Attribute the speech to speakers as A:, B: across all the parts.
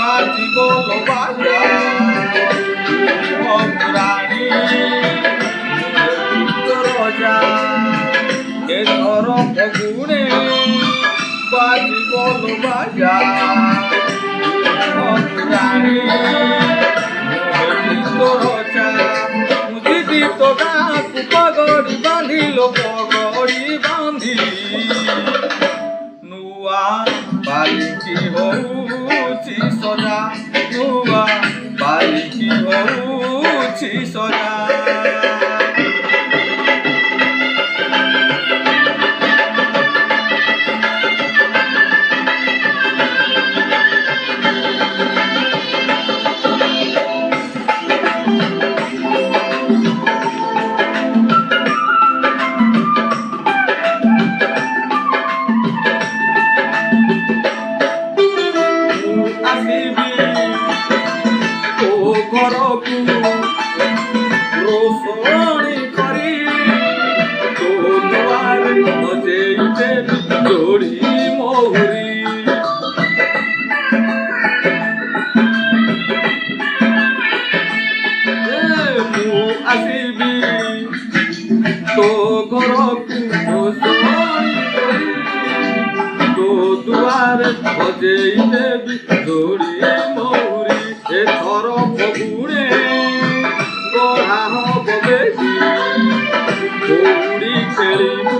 A: बाजी बोलो बाजा रानी रजा एथर फगुने बाजी बोलो बाजा रानी रजा मुझी तो गाँ पगड़ी बांधिलो पगड़ी बांधी नुआ बालिकी होउची सजा नुआ बालिकी होउची सजा घरकू रोषणी करी तो दुआर बजेइते जोड़ी मोहरी मु आसीबी तो घरकू रोषणी करी तो दुआर बजेइते जोड़ी मोहरी एथर फगुने गढ़ा हब बेटी दौड़ी खेलिबू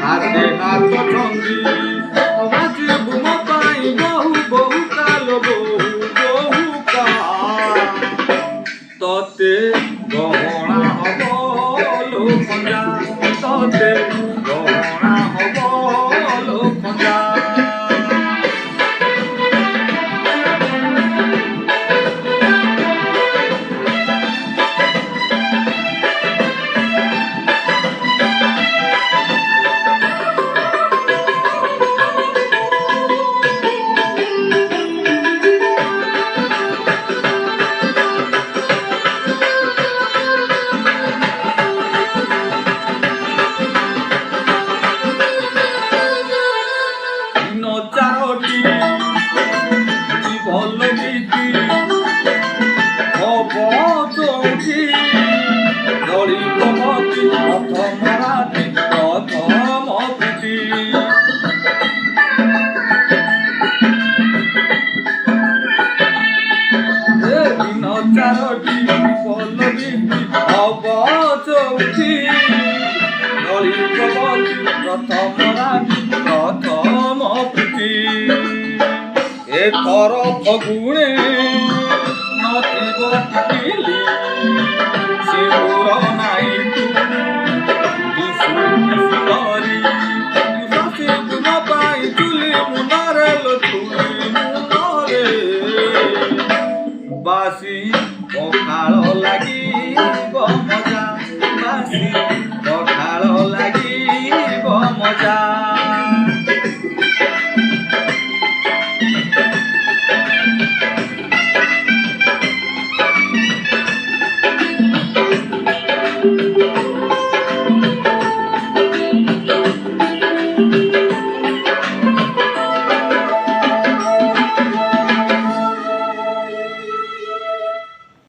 A: हाथे हाथ छंदी बाजिबू मो पाई बहु बहु काल बहु काल तते गहना हब लो खंजा तते गहना हब लो खंजा चारोटी भल बीती हब चौठी दड़ी कमती प्रथम राति प्रथम प्रीति दिन चारोटी भल बीती हब चौठी दड़ी कमती प्रथम राति प्रथम एथर फगुने नथिब टिकिली सिंदूर